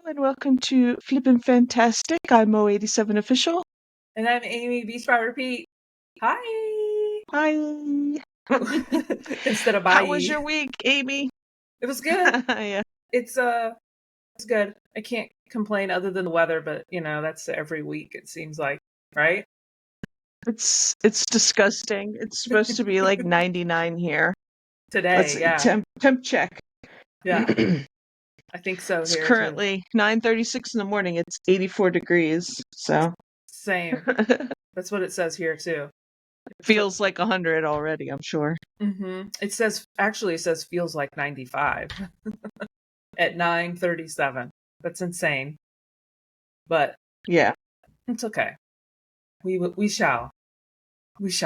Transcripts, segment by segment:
and welcome to Flippin' Fantastic. I'm Mo87 Official. And I'm Amy Beast by Repeat. Hi. Hi. Instead of bye. How was your week, Amy? It was good. Yeah. It's good. I can't complain other than the weather, but that's every week it seems like, right? It's disgusting. It's supposed to be like 99 here. Today, yeah. Temp check. Yeah. I think so It's here currently 9:36 in the morning. It's 84 degrees. So same. That's what it says here too. Feels like 100 already, I'm sure. It says feels like 95 at 9:37. That's insane. But yeah, it's okay. We shall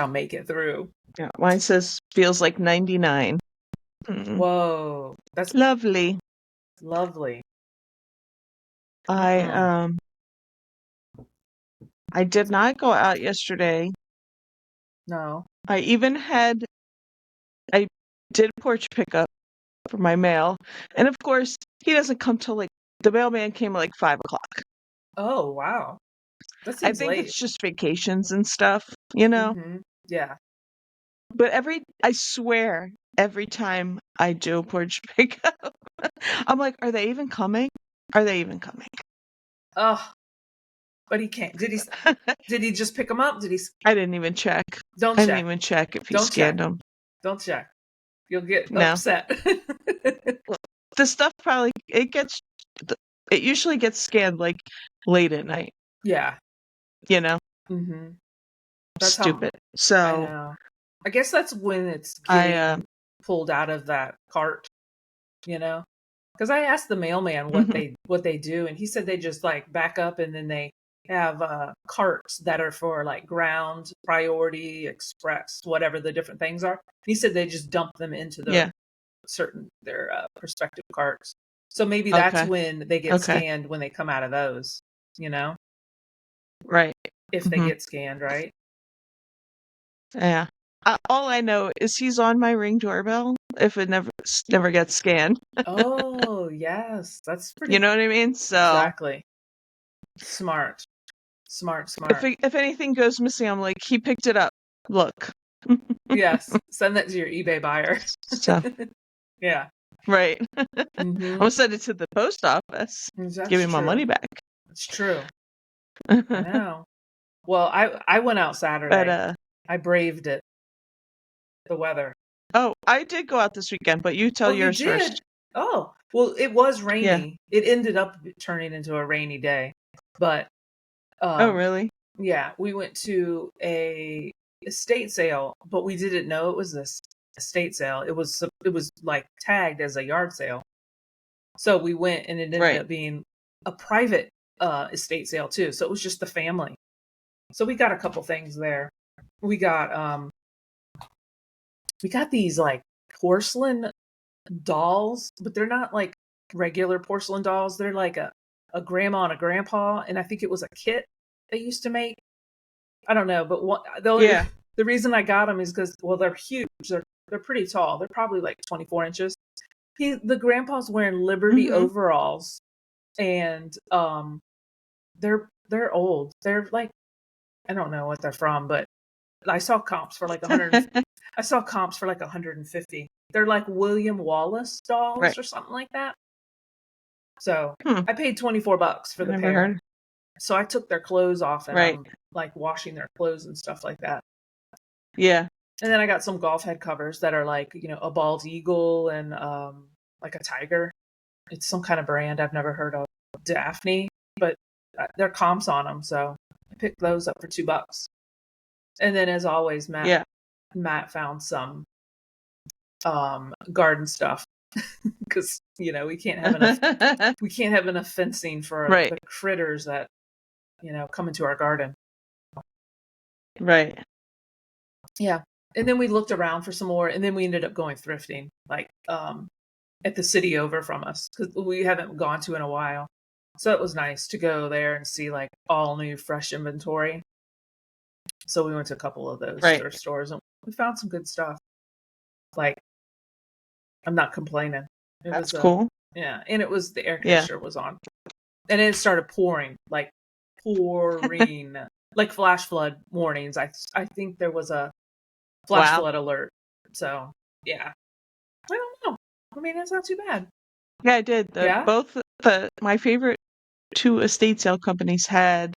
make it through. Yeah, mine says feels like 99. Whoa, that's lovely. Lovely. I did not go out yesterday. No. I did porch pickup for my mail, and of course he doesn't come till the mailman came at 5:00. Oh, wow. That I seems think late. it's just vacations and stuff, Yeah. But I swear, every time I do porch pickup, I'm like, are they even coming? Are they even coming? Oh, but he can't. Did he just pick them up? I didn't even check. Don't I check. didn't even check if he Don't scanned check. them. Don't check. You'll get No. upset. The stuff probably it usually gets scanned late at night. Yeah. Mm-hmm. That's stupid. I know. I guess that's when it's getting pulled out of that cart, because I asked the mailman what they do, and he said they just back up, and then they have carts that are for ground, priority, express, whatever the different things are. He said they just dump them into their respective carts. So maybe that's when they get scanned when they come out of those, Right. If they get scanned, right? Yeah. All I know is he's on my Ring doorbell if it never gets scanned. Oh, yes. That's pretty. You know what I mean? So exactly. Smart. If anything goes missing, I'm like, he picked it up. Look. Yes. Send that to your eBay buyer. So, yeah. Right. I'm gonna send it to the post office. Give me my money back. It's true. I know. Well, I went out Saturday. But I braved it. The weather. Oh, I did go out this weekend, but you tell yours first. Oh, well, it was rainy. Yeah. It ended up turning into a rainy day. But oh, really? Yeah, we went to a estate sale, but we didn't know it was this estate sale. It was tagged as a yard sale. So we went, and it ended up being a private estate sale too. So it was just the family. So we got a couple things there. We got these porcelain dolls, but they're not like regular porcelain dolls. They're like a grandma and a grandpa, and I think it was a kit they used to make. I don't know, but the reason I got them is because, well, they're huge. They're pretty tall. They're probably 24 inches. The grandpa's wearing Liberty overalls, and they're old. They're I don't know what they're from, but I saw comps for 100. I saw comps for 150. They're like William Wallace dolls or something like that. So I paid $24 for the pair. So I took their clothes off, and I'm washing their clothes and stuff like that. Yeah. And then I got some golf head covers that are a bald eagle and a tiger. It's some kind of brand I've never heard of, Daphne, but they're comps on them. So I picked those up for $2. And then, as always, Matt found some garden stuff because we can't have enough fencing for the critters that come into our garden. Right. Yeah. And then we looked around for some more, and then we ended up going thrifting at the city over from us, because we haven't gone to in a while. So it was nice to go there and see all new fresh inventory. So we went to a couple of those thrift stores, and we found some good stuff. I'm not complaining. That's cool. Yeah. And it was, the air conditioner was on. and then it started pouring, pouring, like flash flood warnings. I think there was a flash Wow. flood alert. So yeah, I don't know. I mean, it's not too bad. Yeah, I did. Yeah. My favorite two estate sale companies had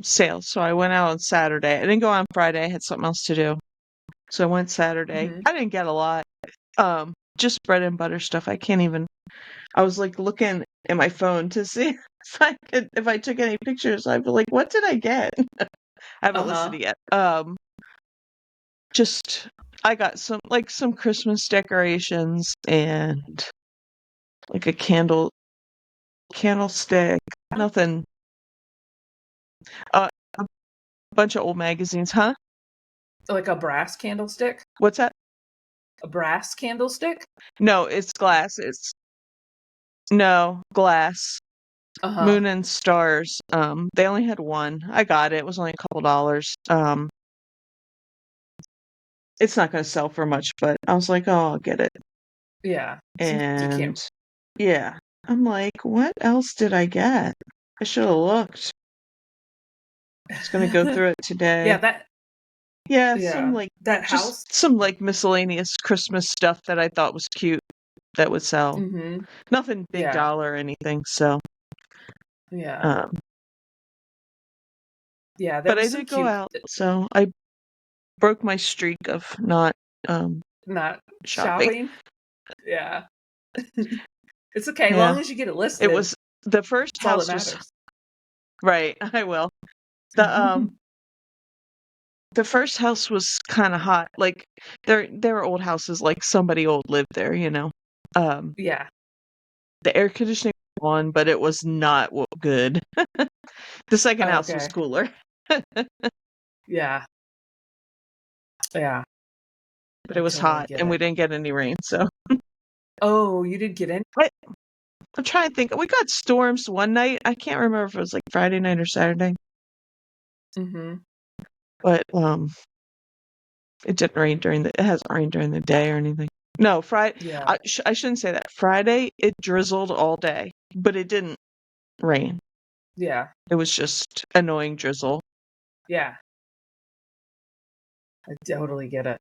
sales. So I went out on Saturday. I didn't go on Friday. I had something else to do. So I went Saturday. Hmm. I didn't get a lot. Just bread and butter stuff. I was like looking at my phone to see if I took any pictures. I'd be like, what did I get? I haven't Uh listed huh. it yet. Just I got some Christmas decorations and like a candlestick. Nothing. A bunch of old magazines, huh? Like a brass candlestick. What's that? A brass candlestick. No, it's glass. No, glass. Uh huh. Moon and stars. They only had one. I got it. It was only a couple dollars. It's not gonna sell for much, but I was like, oh, I'll get it. Yeah. Sometimes you And can't. yeah, I'm like, what else did I get? I should have looked. I was gonna go through it Yeah. today. That. Yeah, Yeah. That just house. some like miscellaneous Christmas stuff that I thought was cute that would sell. Mm-hmm. Nothing big Yeah. dollar or anything, so Yeah. um Yeah. There but I was some did go cute. out, so I broke my streak of not Not shopping. shopping. Yeah. It's okay, Yeah. long as you get it It listed. was the first That's all that house was matters. right, I will. The the first house was kind of hot. Like there were old houses like somebody old lived there, you know. Um Yeah. the air conditioning was on, but it was not good. The second Oh, house was okay. cooler. Yeah. Yeah. But I it was totally hot get and it. we didn't get any rain. So Oh, you did get in? I, I'm trying to think. We got storms one night. I can't remember if it was like Friday night or Saturday, Mm-hmm. but it didn't rain it hasn't rained during the day or anything. No, Friday. Yeah. I shouldn't say that. Friday it drizzled all day, but it didn't rain. Yeah. It was just annoying drizzle. Yeah. I totally get it.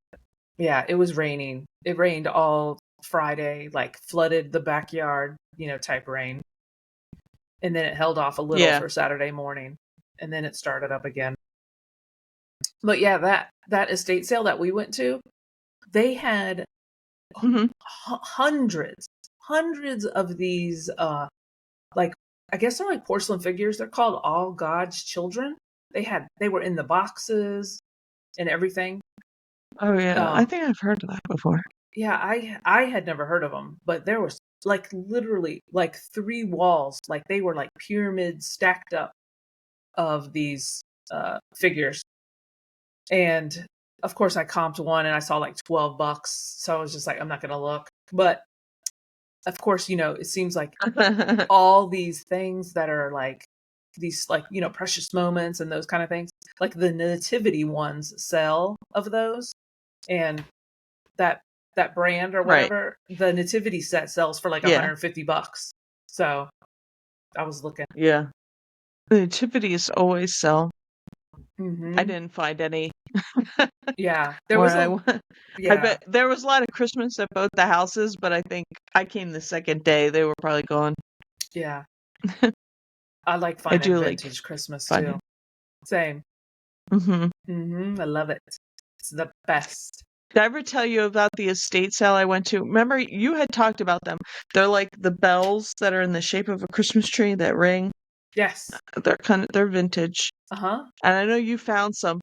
Yeah, it was raining. It rained all Friday, like flooded the backyard, type rain. And then it held off a little Yeah. for Saturday morning. And then it started up again. But yeah, that estate sale that we went to, they had Hmm. hundreds of these like I guess they're like porcelain figures. They're called All God's Children. They were in the boxes and everything. Oh yeah, I Um think I've heard of that before. yeah, I had never heard of them, but there was like literally like three walls, like they were like pyramids stacked up of these figures. And of course I comped one and I saw like $12. So I was just like, I'm not gonna look. But of course, it seems like all these things that are like these like precious moments and those kind of things, like the nativity ones sell of those, and that that brand or Right. whatever, the nativity set sells for like Yeah. $150. So I was looking. Yeah. The nativities always sell. I Hmm. didn't find any Yeah, there where was I a went. I yeah. bet there was a lot of Christmas at both the houses, but I think I came the second day. They were probably gone. Yeah, I like I finding do like vintage Christmas too. finding. Same. Hmm. I love it. It's the best. Did I ever tell you about the estate sale I went to? Remember, you had talked about them. They're like the bells that are in the shape of a Christmas tree that ring. Yes. They're vintage. Uh-huh. And I know you found some.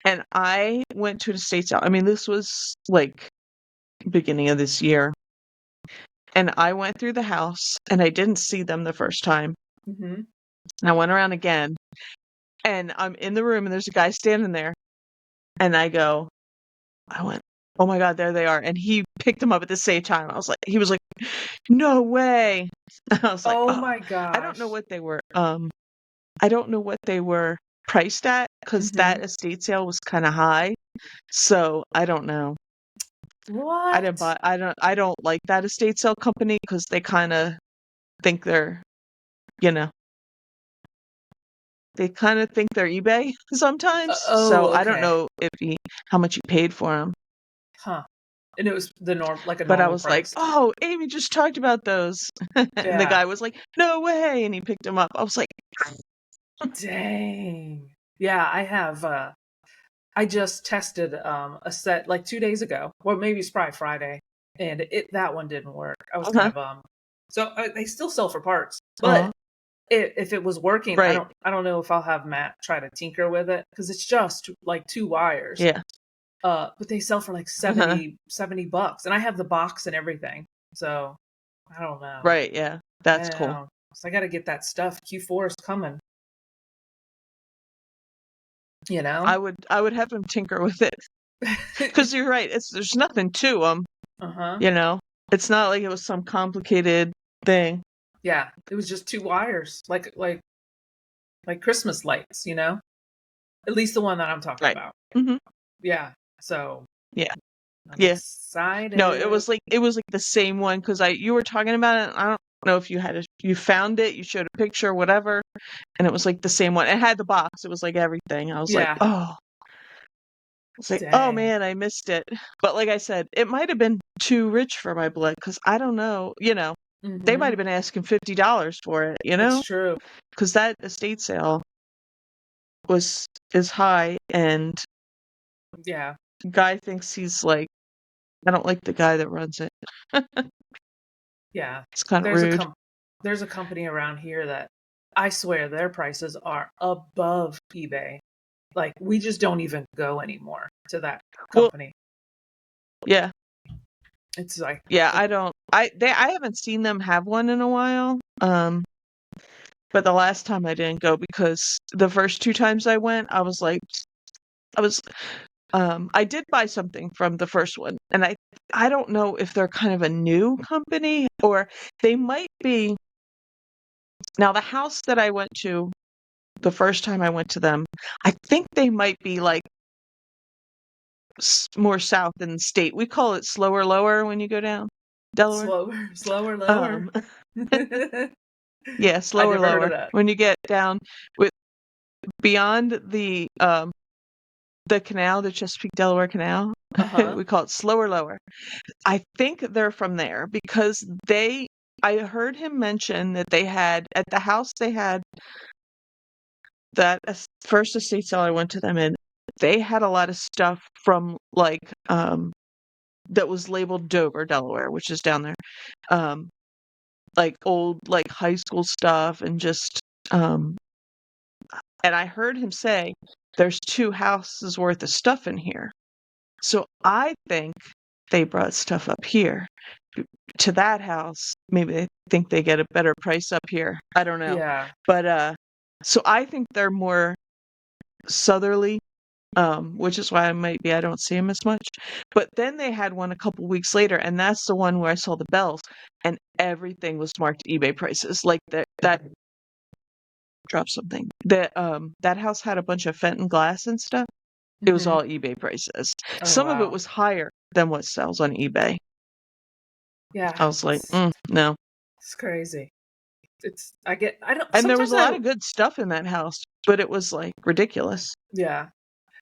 And I went to an estate sale. I mean, this was like beginning of this year. And I went through the house and I didn't see them the first time. Hmm. And I went around again and I'm in the room and there's a guy standing there. And I went, oh my God, there they are. And he picked them up at the same time. He was like, no way. I was like, Oh oh, my I don't know gosh. what they were. I don't know what they were priced at because Hmm. that estate sale was kind of high. So I don't know. What? I don't like that estate sale company because they kind of think they're you know, they kind of think they're eBay sometimes. So Oh, I don't okay. know how much you paid for them. Huh. And it was like a But I normal was like, price. "Oh, Amy just talked about those." And the Yeah. guy was like, "No way." And he picked them up. I was like, Dang. Yeah, I just tested a set like 2 days ago. Well, maybe it's probably Friday, and that one didn't work. I was kind "Uh-huh. of so they still sell for parts, but Oh, if it was working, right. I don't know if I'll have Matt try to tinker with it because it's just like two wires. Yeah. But they sell for like Uh-huh. $70, and I have the box and everything. So I don't know. Right, yeah. That's cool. Wow. So I got to get that stuff. Q4 is coming. You know. I would have him tinker with it because you're right. There's nothing to them, Uh-huh. you know. It's not like it was some complicated thing. Yeah, it was just two wires, like Christmas lights, you know? At least the one that I'm talking Right. about. Hmm. Yeah. So Yeah. I'm Yeah. No, excited. it was like the same one because I you were talking about it. And I don't know if you found it, you showed a picture, whatever, and it was like the same one. It had the box. It was like everything. I was like, Yeah. oh, it's like, oh Dang. man, I missed it. But like I said, it might have been too rich for my blood because I don't know. They might Mm-hmm. have been asking $50 for it. It's true. Because that estate sale is high, and Yeah. the guy thinks he's like, I don't like the guy that runs it. Yeah. It's kind of There's a rude. com there's a company around here that I swear their prices are above eBay. Like we just don't even go anymore to that Well, company. yeah, It's like yeah. I haven't seen them have one in a while. But the last time I didn't go because the first two times I went, I was like, I was I did buy something from the first one, and I don't know if they're kind of a new company or they might be. Now, the house that I went to the first time I went to them, I think they might be like more south in the state. We call it slower lower when you go down Delaware. slower, slower, lower. Um, yeah, I slower never heard of lower. that. When you get down with beyond the canal, the Chesapeake Delaware Canal, Uh-huh. we call it slower lower. I think they're from there because I heard him mention that they had at the house they had that first estate sale I went to them in. They had a lot of stuff from like that was labeled Dover, Delaware, which is down there. Um, like old like high school stuff and just and I heard him say there's two houses worth of stuff in here. So I think they brought stuff up here to that house. Maybe they think they get a better price up here. I don't know. Yeah. But so I think they're more southerly, which is why I don't see them as much. But then they had one a couple weeks later, and that's the one where I saw the bells, and everything was marked eBay prices. Like that dropped something. That house had a bunch of Fenton glass and stuff. It was Hmm. all eBay prices. Oh Some of it wow. was higher than what sells on eBay. Yeah. I was like, no. It's crazy. I don't And there was sometimes a lot of good stuff in that house, but it was like ridiculous. yeah.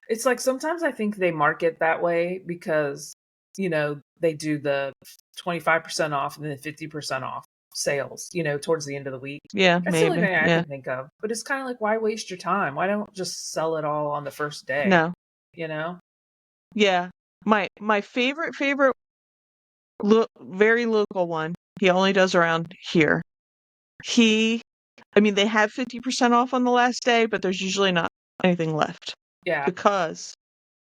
It's like sometimes I think they market that way because, they do the 25% off and then 50% off sales, towards the end of the week. Yeah, That's the only maybe. thing I Yeah. can think of. But it's kind of like, why waste your time? Why don't just sell it all on the first day? No. You know? Yeah. My favorite very local one. He only does around here. I mean, they have 50% off on the last day, but there's usually not anything left Yeah. because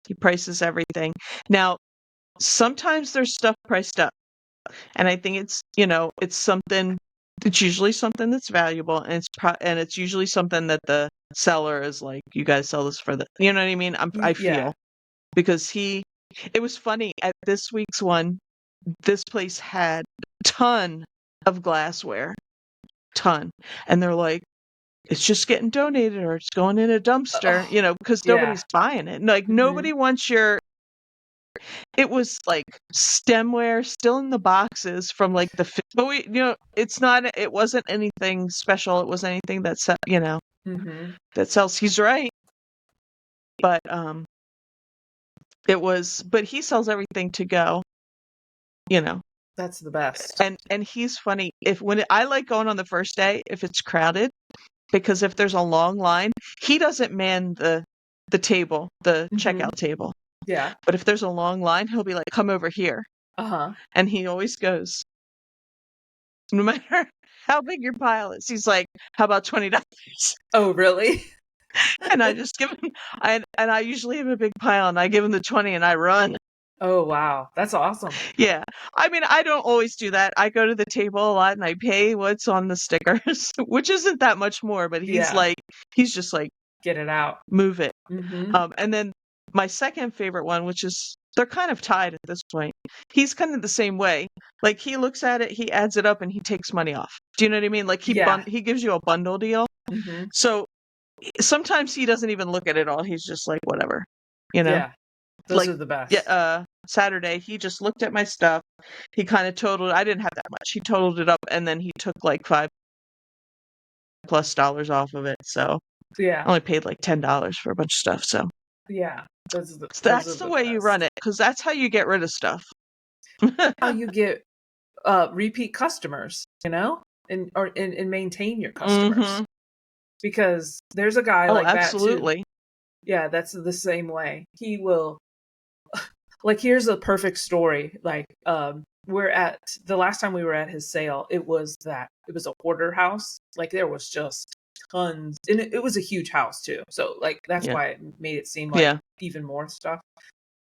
he prices everything. Now, sometimes there's stuff priced up, and I think it's usually something that's valuable, and it's usually something that the seller is like, you guys sell this for you know what I mean? I Yeah. feel because it was funny at this week's one, this place had a ton of glassware, ton, and they're like, it's just getting donated or it's going in a dumpster, Oh, because yeah. nobody's buying it. Like Hmm. nobody wants your It was like stemware still in the boxes from like but it wasn't anything special. It wasn't anything that that sells. He's right. But but he sells everything to go, you know. That's the best. And he's funny. I like going on the first day if it's crowded, because if there's a long line, he doesn't man the table, the checkout table. Yeah. But if there's a long line, he'll be like, "Come over here." Uh-huh. And he always goes, no matter how big your pile is, he's like, "How about $20?" Oh, really? And I just give him, I usually have a big pile, and I give him the 20 and I run. Oh, wow. That's awesome. Yeah. I mean, I don't always do that. I go to the table a lot and I pay what's on the stickers, which isn't that much more, but he's just like, get it out. Move it. Mm-hmm. And then my second favorite one, which is, they're kind of tied at this point. He's kind of the same way. Like, he looks at it, he adds it up, and he takes money off. Do you know what I mean? Like, he gives you a bundle deal. Mm-hmm. So sometimes he doesn't even look at it all. He's just like, whatever, Yeah, those are the best. Yeah. Saturday, he just looked at my stuff. He kind of totaled. I didn't have that much. He totaled it up, and then he took like $5+ off of it. So yeah, I only paid like $10 for a bunch of stuff. So yeah, that's the way you run it, because that's how you get rid of stuff. How you get repeat customers, and maintain your customers. Because there's a guy like absolutely. that too. Yeah, that's the same way. He will, like, here's a perfect story. Like, we're at the last time we were at his sale, it was a hoarder house. Like, there was just tons, and it was a huge house too. So like that's why it made it seem like even more stuff.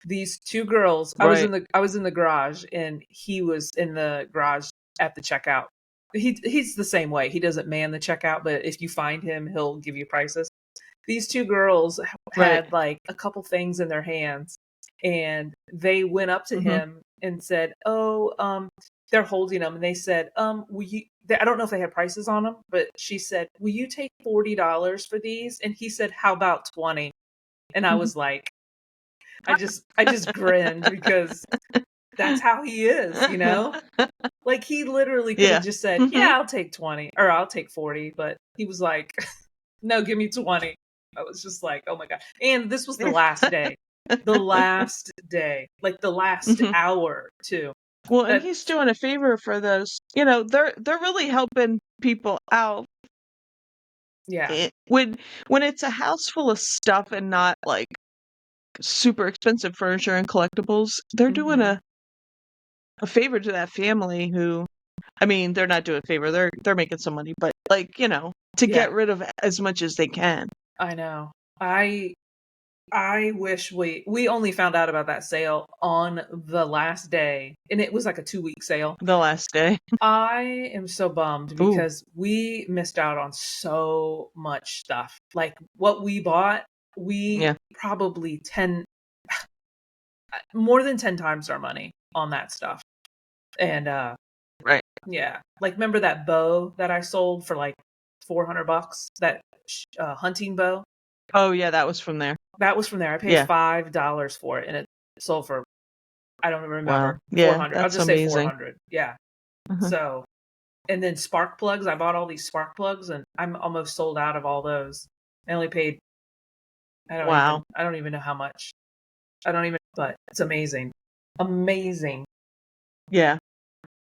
These two girls, I was in the garage, and he was in the garage at the checkout. He's the same way. He doesn't man the checkout, but if you find him, he'll give you prices. These two girls had like a couple things in their hands, and they went up to him and said, "Oh, they're holding them." And they said, will you?" I don't know if they had prices on them, but she said, "Will you take $40 for these?" And he said, "How about 20?" And I was like, I just grinned, because that's how he is, Like, he literally could have just said, "Yeah, I'll take 20 or I'll take 40." But he was like, "No, give me 20. I was just like, oh my God. And this was the last day. The last day. Like the last hour too. Well, and he's doing a favor for those. They're really helping people out. Yeah. When it's a house full of stuff and not like super expensive furniture and collectibles, they're doing a favor to that family who, I mean, they're not doing a favor. They're making some money, but like, to get rid of as much as they can. I know. I wish we only found out about that sale on the last day, and it was like a 2-week sale. The last day. I am so bummed because we missed out on so much stuff. Like what we bought, we probably more than 10 times our money on that stuff. And right. Yeah. Like, remember that bow that I sold for like $400? That hunting bow? Oh yeah, that was from there. That was from there. I paid $5 for it, and it sold for, I don't remember, wow. 400. Yeah, I'll just amazing. say 400. Yeah. So, and then spark plugs. I bought all these spark plugs, and I'm almost sold out of all those. I only paid, I don't even know how much. But it's amazing. Amazing. Yeah.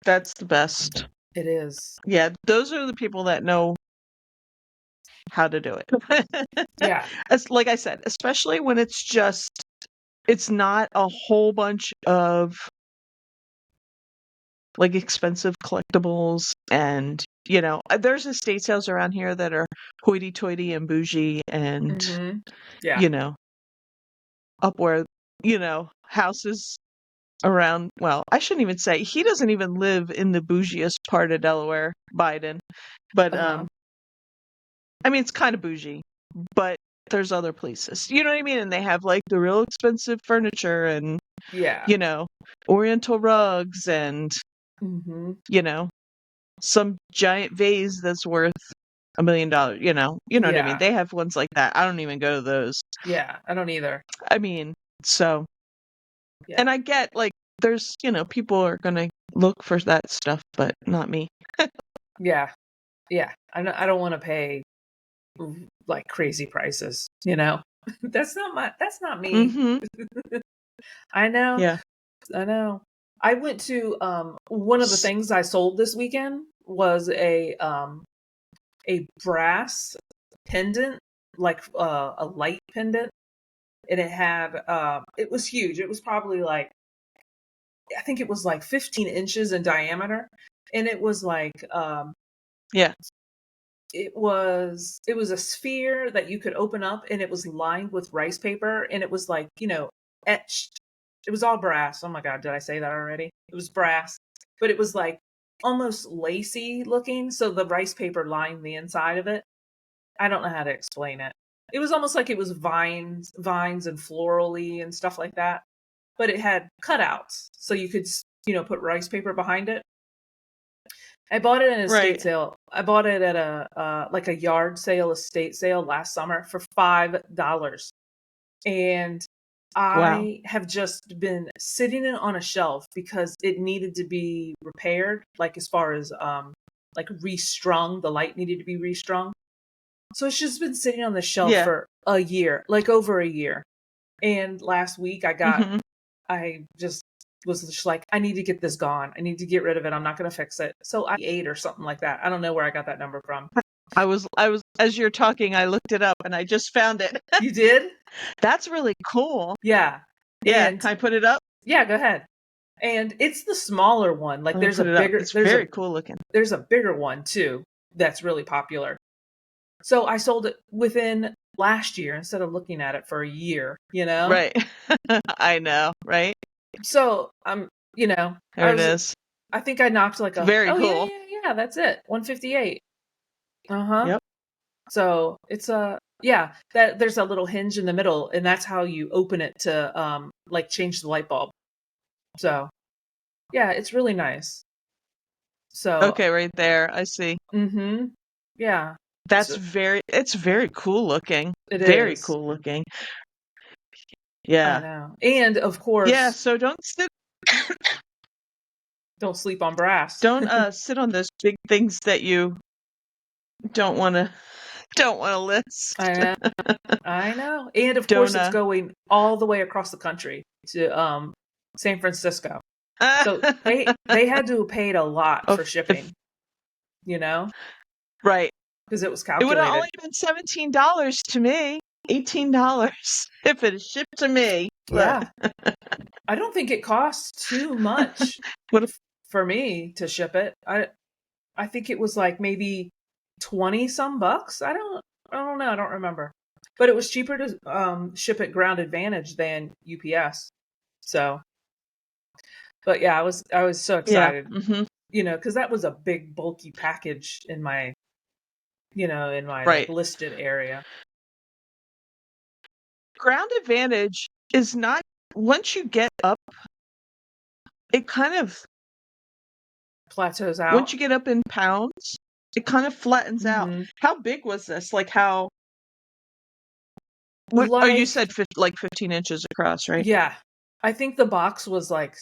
That's the best. It is. Yeah, those are the people that know how to do it. Yeah. Like I said, especially when it's not a whole bunch of like expensive collectibles, and there's estate sales around here that are hoity-toity and bougie, and up where houses around, well, I shouldn't even say, he doesn't even live in the bougiest part of Delaware, Biden, but I mean, it's kind of bougie, but there's other places, you know what I mean? And they have like the real expensive furniture and oriental rugs and some giant vase that's worth $1 million, you know what I mean? They have ones like that. I don't even go to those. Yeah, I don't either. I mean, so Yeah. And I get like there's, people are gonna look for that stuff, but not me. Yeah. Yeah. I don't want to pay like crazy prices, you know? That's not me. Mm-hmm. I know. Yeah. I know. I went to one of the S- things I sold this weekend was a brass pendant, like a light pendant, and it was huge. It was probably like I think it was like 15 inches in diameter, and it was like Yeah. it was a sphere that you could open up, and it was lined with rice paper, and it was like etched. It was all brass. Oh my god, did I say that already? It was brass, but it was like almost lacy looking, so the rice paper lined the inside of it. I don't know how to explain it. It was almost like it was vines and florally and stuff like that, but it had cutouts so you could put rice paper behind it. I bought it in an estate Right. sale. I bought it at a like a yard sale, estate sale last summer for $5, and Wow. I have just been sitting it on a shelf because it needed to be repaired, like as far as like restrung. The light needed to be restrung, so it's just been sitting on the shelf Yeah. for a year, like over a year. And last week Mm-hmm. I just was just like, I need to get this gone. I need to get rid of it. I'm not going to fix it. So I ate or something like that. I don't know where I got that number from. I was as you're talking, I looked it up and I just found it. You did? That's really cool. Yeah. Yeah. And Can I put it up? yeah, go ahead. And it's the smaller one. Like I'm gonna put it up. It's very cool looking. there's a bigger one too that's really popular. So I sold it within last year instead of looking at it for a year, you know? Right. I know, right? So There it is. I think I knocked like It's very oh yeah, cool. yeah, yeah, that's it. 158. Uh-huh. Yep. So it's a yeah, that there's a little hinge in the middle, and that's how you open it to like change the light bulb. So yeah, it's really nice. So Okay, right there. I see. mm-hmm. Yeah. So It's very cool looking. it Very is. cool looking. I Yeah. know. And of Yeah, course, so don't sleep on brass. don't sit on those big things that you don't wanna don't wanna list. I know. I know. And of course Don't it's going all the way across the country to San Francisco. So they had to have paid a lot for if shipping, you know, right. because it was It would have calculated. only been $17 to me. $18 if it is shipped to me. But Yeah. I don't think it costs too much what if for me to ship it. I think it was like maybe 20 some bucks. I don't know. I don't remember. But it was cheaper to ship it Ground Advantage than UPS. So, but yeah, I was so yeah. excited, Hmm. because that was a big bulky package in my, like Right. listed area. Ground advantage is not once you get up, it kind of Plateaus once out. you get up in pounds, it kind of flattens out. Hmm. How big was this? Like how what oh you Like, said like 15 inches across, right? yeah, I think the box was like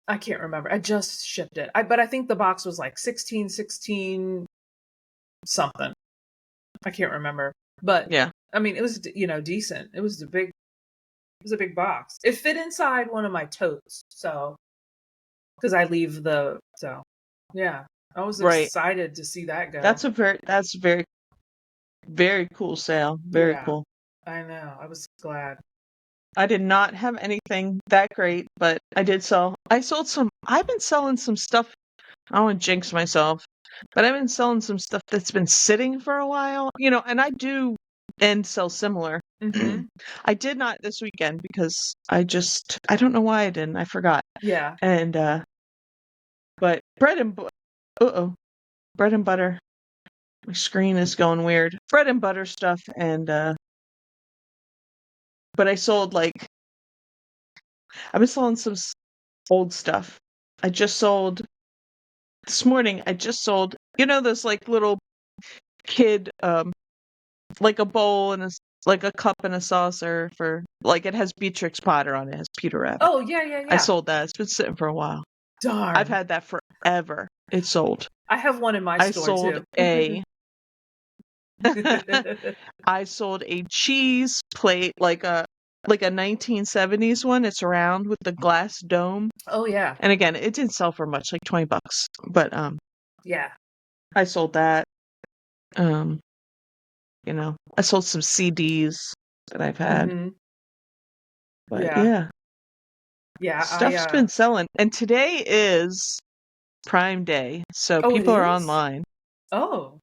I can't remember. I just shipped it. But I think the box was like 16 something. I can't remember. But Yeah. I mean, it was decent. It was a big box. It fit inside one of my totes. So because I leave yeah. I was Right. excited to see that go. That's very very cool sale. Very Yeah. cool. I know. I was glad. I did not have anything that great, but I sold some I've been selling some stuff. I don't want to jinx myself, but I've been selling some stuff that's been sitting for a while, and I do and sell similar. Mhm. I did not this weekend because I don't know why I didn't. I forgot. Yeah. And but uh-oh, bread and butter. My screen is going weird. Bread and butter stuff and but I sold like I've been selling some old stuff. I just sold this morning. I just sold those like little kid like a bowl and like a cup and a saucer for like it has Beatrix Potter on it, it has Peter Rabbit. Oh, yeah, yeah, I yeah. sold that. It's been sitting for a while. Darn. I've had that forever. It's sold. I have one in my I store sold too. I sold a cheese plate, like a 1970s one. It's round with the glass dome. Oh yeah. And again, it didn't sell for much, like $20. But Yeah. I sold that. You know, I sold some CDs that I've had. Mm-hmm. But Yeah. Yeah. stuff's been selling. And today is Prime Day, so Oh, it people are is? online Oh.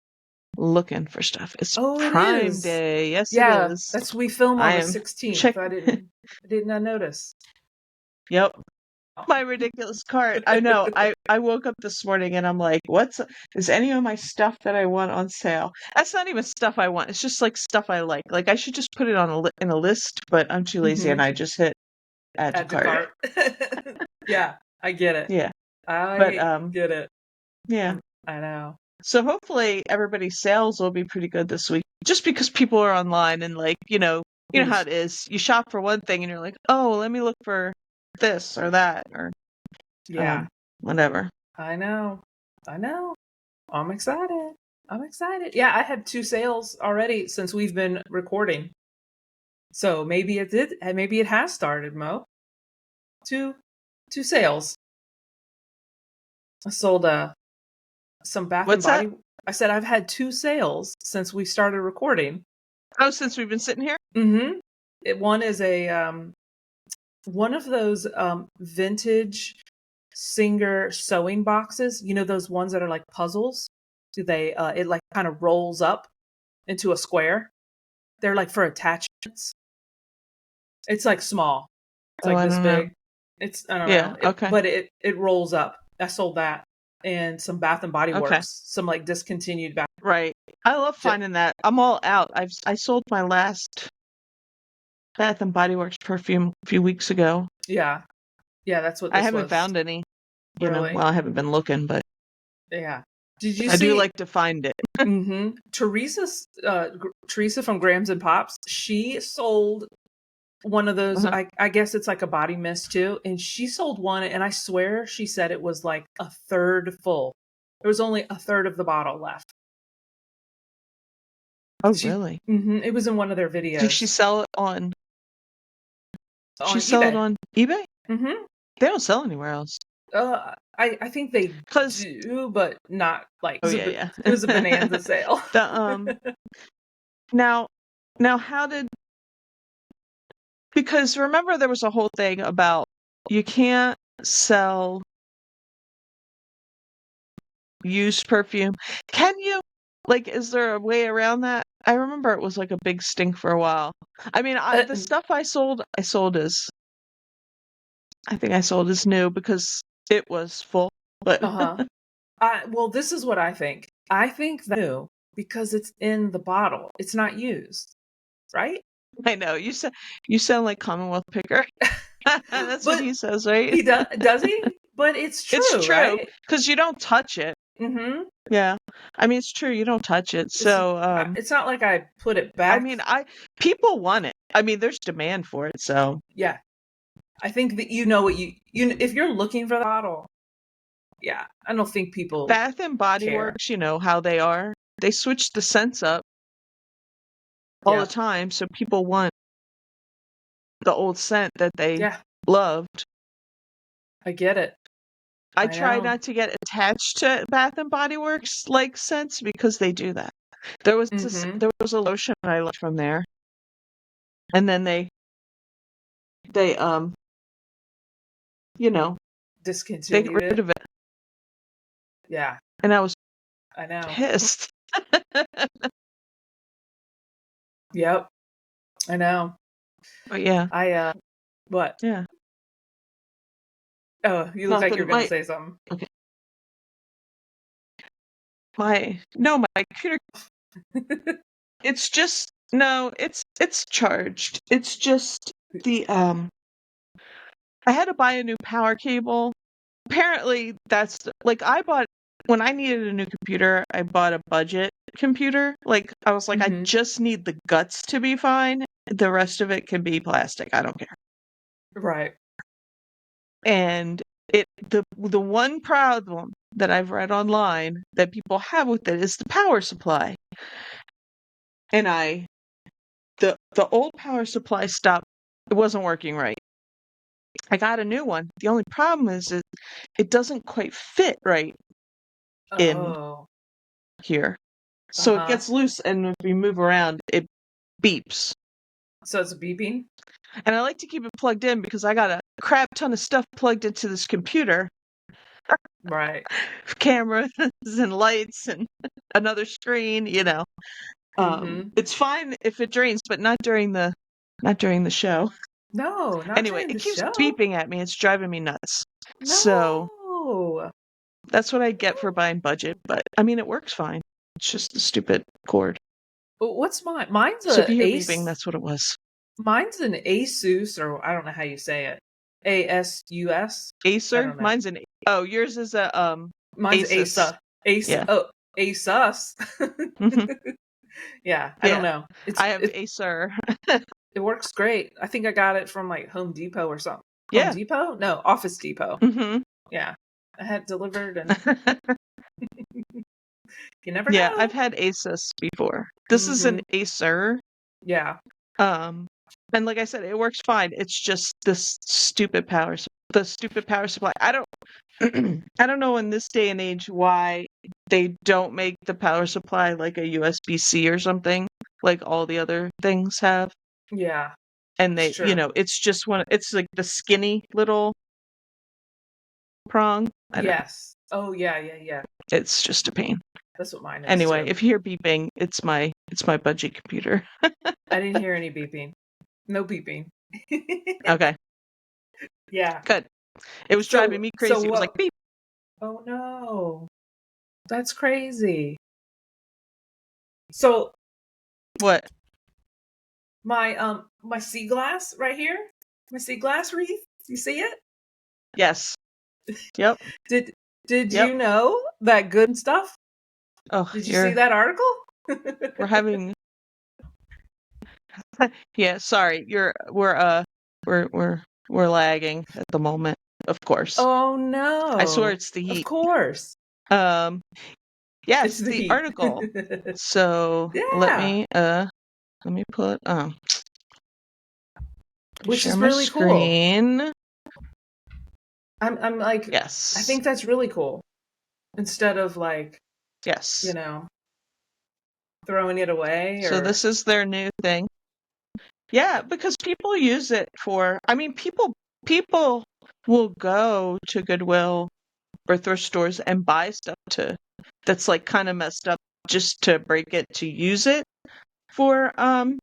looking for stuff. It's Oh, it Prime is. Day. Yes, it Yeah. is. That's we film I on the am 16th. check. I did not notice. Yep. My ridiculous cart. I know. I woke up this morning and I'm like, is any of my stuff that I want on sale? That's not even stuff I want. It's just like stuff I like. Like I should just put it on in a list, but I'm too lazy and I just hit add to Add to cart. cart. Yeah, I get it. Yeah. I But get it. yeah. I know. So hopefully everybody's sales will be pretty good this week. Just because people are online and like, you know how it is. You shop for one thing and you're like, oh, let me look for this or that or Yeah. Whatever. I know. I'm excited. Yeah, I had 2 sales already since we've been recording. So maybe it did. Maybe it has started, Mo. Two sales. I sold some Bath and What's that? Body. I said I've had 2 sales since we started recording. Oh, since we've been sitting here? Mm-hmm. One is a one of those vintage Singer sewing boxes. You know those ones that are like puzzles? Do they it like kind of rolls up into a square? They're like for attachments. It's like small. It's like I this don't know. big. I don't Yeah, know. okay. But it rolls up. I sold that. And some Bath and Body Okay. Works, some like discontinued Bath. Right. I love finding that. I'm all out. I sold my last Bath and Body Works perfume a few weeks ago. Yeah. Yeah, that's what I this haven't was. found any. Really? Well, I haven't been looking, but Yeah. Did you I see? do like to find it. Mm-hmm. Teresa from Grams and Pops, she sold one of those. I guess it's like a body mist too, and she sold one, and I swear she said it was like a third full. There was only a third of the bottle left. Oh, really? Mm-hmm, it was in one of their videos. Did she sell it on? She sell it on eBay? Mm-hmm. They don't sell anywhere else. I think they do, but not like. Oh yeah. It was a bonanza sale. Now how did? Because remember there was a whole thing about you can't sell used perfume. Can you? Like, is there a way around that? I remember it was like a big stink for a while. I mean, the stuff I sold as I think I sold as new because it was full. But well, this is what I think. I think that new because it's in the bottle. It's not used, right? I know you sound like Commonwealth Picker. That's what he says, right? He does he? But it's true. It's true, right? Because you don't touch it. Mm-hmm. Yeah, I mean it's true. You don't touch it, so it's not like I put it back. I mean, people want it. I mean, there's demand for it, so yeah. I think that you know what you if you're looking for the bottle. Yeah, I don't think people Bath and Body Works, you know how they are. They switch the scents up all the time, so people want the old scent that they loved. I get it. I try not to get attached to Bath and Body Works like scents because they do that. There was a lotion I liked from there, and then they discontinued they got rid of it. Yeah, and I was pissed. Yep, I know. But yeah, what? Yeah. Oh, you look like you're going to say something. Okay. My computer. It's just it's charged. It's just the I had to buy a new power cable. Apparently that's like I bought when I needed a new computer, I bought a budget computer. Like, I was like, I Mhm. just need the guts to be fine. The rest of it can be plastic. I don't care. Right. And the one problem that I've read online that people have with it is the power supply. And the old power supply stopped. It wasn't working right. I got a new one. The only problem is it doesn't quite fit right in Oh. here. So it Uh-huh. gets loose, and if we move around, it beeps. So it's beeping? And I like to keep it plugged in because I got a crap ton of stuff plugged into this computer. Right. Cameras and lights and another screen, Mhm. It's fine if it drains, but not during the show. No, not Anyway, during it the keeps show. beeping at me. It's driving me nuts. So No. that's what I get for buying budget, but I mean, it works fine. It's just a stupid cord. What's mine? Mine's So if a you hear beeping, Ace. that's what it was. Mine's an Asus, or I don't know how you say it. ASUS. I Acer? don't know. Mine's an Oh, yours is a Mine's Asus. Asa. Ace. Yeah. Oh, Asus. Hmm. Yeah, I don't Yeah. know. I have Acer. It works great. I think I got it from like Home Depot or something. Home Yeah. Depot? No, Office Depot. Hmm. Yeah, I had it delivered, and you never Yeah, I've know. had Asus before. This is an Mhm. Acer. Yeah. Um, and like I said, it works fine. It's just this the stupid power supply. I don't I don't know in this day and age why they don't make the power supply like a USB-C or something like all the other things have. Yeah. And It's true. it's just it's like the skinny little prong. I don't know. Yes. Oh yeah, yeah, yeah. It's just a pain. That's what mine is Anyway, too. if you hear beeping, it's my budget computer. I didn't hear any beeping. No beeping. Okay, Yeah. good. It was driving me So crazy. It was like what? beep. Oh no, that's crazy. So What? my sea glass right here, my sea glass wreath. You see it? Yes. Yep. Did Did Yep. you know that good stuff? Oh, Did you see that article? we're having yeah, sorry. We're lagging at the moment, of course. Oh I swear no. it's the Of heat. course. Um, It's yes, the the heat. article. So Yeah. let me put Which share is my really cool. screen. I'm like, I Yes. think that's really cool. Instead of like, you Yes. know, throwing it away So or this is their new thing. Yeah, because people use it for, I mean, people will go to Goodwill or thrift stores and buy stuff that's like kind of messed up just to break it to use it for crafts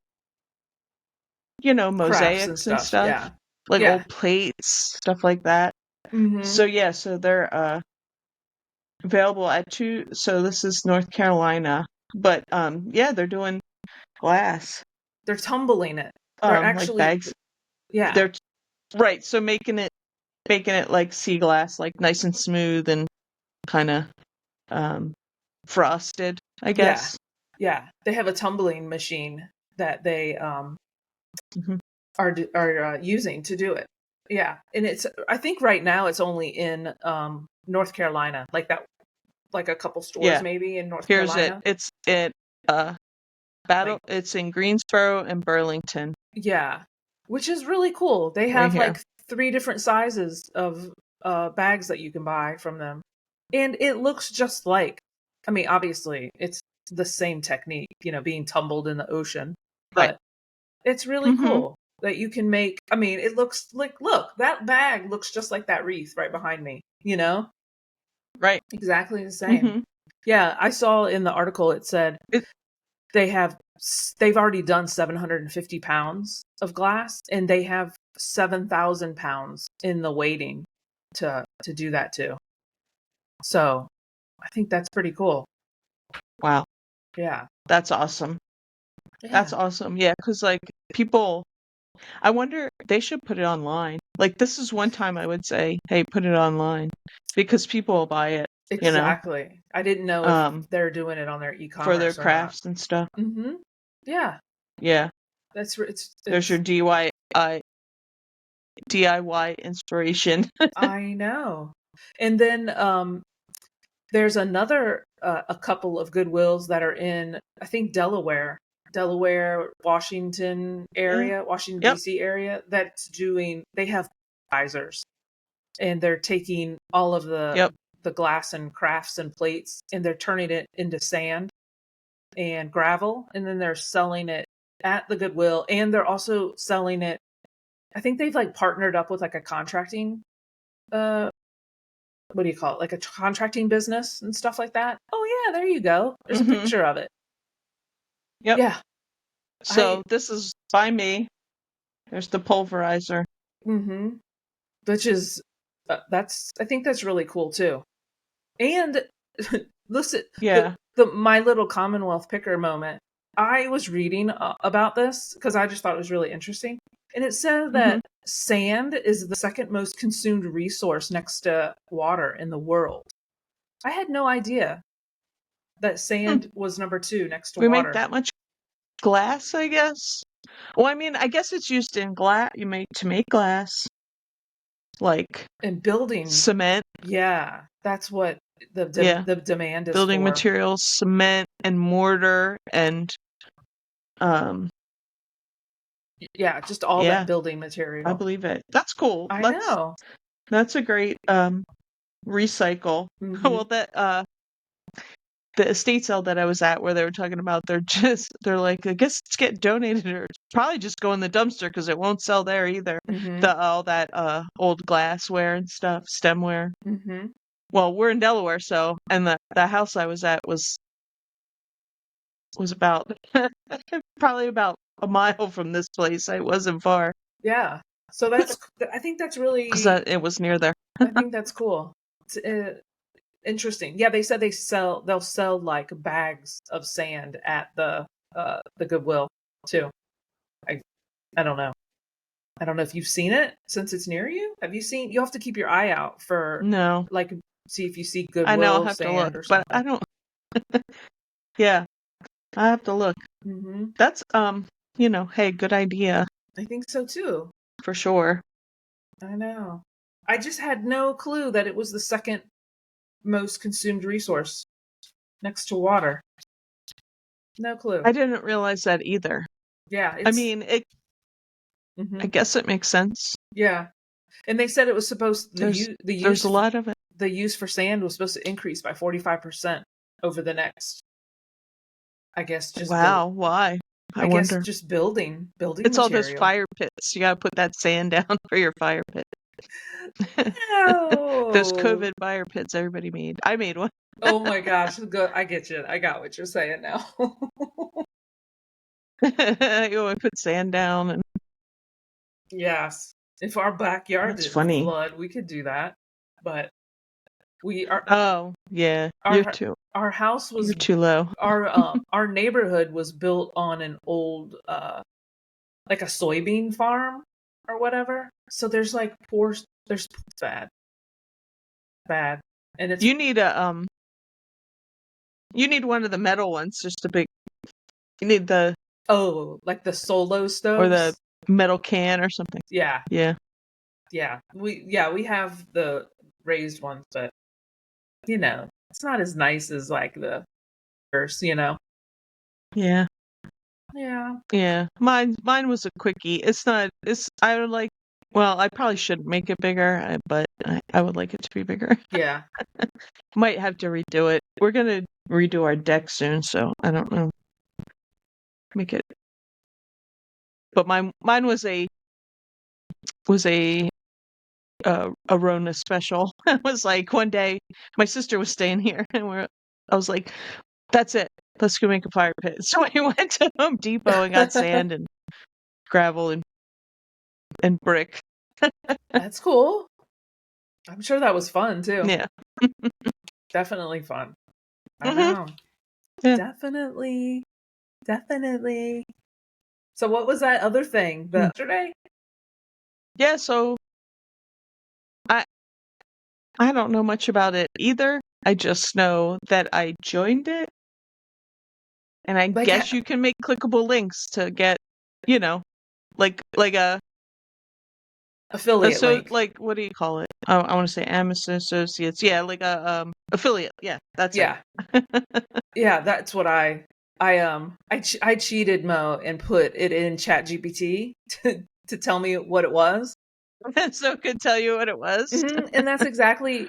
and mosaics and stuff. stuff, Yeah. like Yeah. old plates, stuff like that. Mm-hmm. So yeah, so they're available at so this is North Carolina, but yeah, they're doing glass, They're tumbling it. They're like actually, bags. yeah. They're right, so making it like sea glass, like nice and smooth and kind of um frosted, I Yeah. guess. Yeah. They have a tumbling machine that they Hmm. are using to do it. Yeah. And it's, I think right now it's only in North Carolina, like that, like a couple stores Yeah, maybe in North here's it. Carolina. Uh Battle. Like, It's in Greensboro and Burlington, yeah, which is really cool. They right have here. like three different sizes of bags that you can buy from them. And it looks just like, I mean, obviously it's the same technique, being tumbled in the ocean, Right. but it's really Mm-hmm. cool that you can make, I mean, it looks like, look, that bag looks just like that wreath right behind me, Right. exactly the same. Mm-hmm. Yeah, I saw in the article it said It, they have they've already done 750 pounds of glass, and they have 7,000 pounds in the waiting to do that too. So I think that's pretty cool. wow, Yeah. that's awesome. That's Yeah. awesome. Yeah, because like people, I wonder they should put it online. Like this is one time I would say, hey, put it online because people will buy it. Exactly. I didn't know if um, they're doing it on their for their e-commerce or not. crafts and stuff. Mhm. Yeah. Yeah. There's your It's DIY inspiration. I know. And then there's another a couple of Goodwills that are in, I think, Delaware, Washington Yeah. area, Washington Yep. D.C. area, they have advisors, and they're taking all of Yep. the glass and crafts and plates, and they're turning it into sand and gravel, and then they're selling it at the Goodwill, and they're also selling it. I think they've like partnered up with like a contracting uh what do you call it? Like a contracting business and stuff like that. Oh yeah, there you go. There's a Hmm. picture of it. Yep. Yeah. I So this is by me. There's the pulverizer. mhm. Which is that's I think that's really cool too. And listen, Yeah. the my little Commonwealth picker moment. I was reading about this because I just thought it was really interesting, and it said Hmm. that sand is the second most consumed resource next to water in the world. I had no idea that Hmm. sand was number two next to We make water. that much glass, I guess. Well, I mean, I guess it's used in glass. You make to make glass, like And building, cement. yeah, that's what Yeah, the demand is building for. materials, cement and mortar, and um, Yeah, just all that yeah, building I material. believe it. That's cool. I know. That's a great recycle. Hmm. Well, that the estate sale that I was at, where they were talking about, they're like, I guess it's getting donated, or it's probably just go in the dumpster because it won't sell there either. Hmm. The all that old glassware and stuff, stemware. Hmm. Well, we're in Delaware, so, and the house I was at was about probably about a mile from this place. It wasn't far Yeah. So I think that's because really, it was near there. I think that's cool. It's interesting. Yeah, they said they'll sell like bags of sand at the Goodwill too. I I don't know. I don't know if you've seen it since it's near you. Have you seen? You have to keep your eye out for No, like see if you see I know I'll Goodwill have to look, sand or but something. I don't. Yeah, I have to look. Hmm. That's hey, good idea I think so too. for sure. I know. I just had no clue that it was the second most consumed resource next to water. No clue. I didn't realize that either. Yeah, I it's. mean, I Hmm. guess it makes sense. Yeah, and they said it was supposed There's the there's use a lot of it. the use for sand was supposed to increase by 45% over the next. I guess just build. Wow, why? I I guess wonder. just building It's all those material. fire pits. You gotta put that sand down for your fire pit. Those No. COVID fire pits everybody made. I made one. Oh my gosh. Good. I get you. I got what you're saying now. You always put sand down, and Yes. If our backyard that's didn't funny. flood, we could do that. But we Oh, yeah. our our house You're was too low. our neighborhood was built on an old like a soybean farm or whatever. So there's like there's bad bad and it's You need you need one of the metal ones, just a big. You need oh like the solo or the stoves. metal can or something. Yeah. Yeah. We have the raised ones, but it's not as nice as like the first. Yeah. Yeah. Yeah. Mine was a quickie. It's not. I would like. Well, I probably should make it bigger, but I would like it to be bigger. Yeah. Might have to redo it. We're gonna redo our deck soon, so I don't know. Make it. But mine was a Rona special. It was like one day my sister was staying here, and I was like, that's it. Let's go make a fire pit. So I went to Home Depot and got sand and gravel and brick. That's cool. I'm sure that was fun too. Yeah. Definitely fun. I Hmm. know. Yeah. Definitely. Definitely. So what was that other thing? The Mm. yesterday? Yeah. So I I don't know much about it either. I just know that I joined it, and I Like guess you can make clickable links to get, you know, like a affiliate link. like what do you call it? I want to say Amazon Associates. Yeah, like a affiliate. Yeah, that's Yeah. Yeah, that's what I cheated, Mo, and put it in ChatGPT to tell me what it was. it. So it could tell you what it was. And that's exactly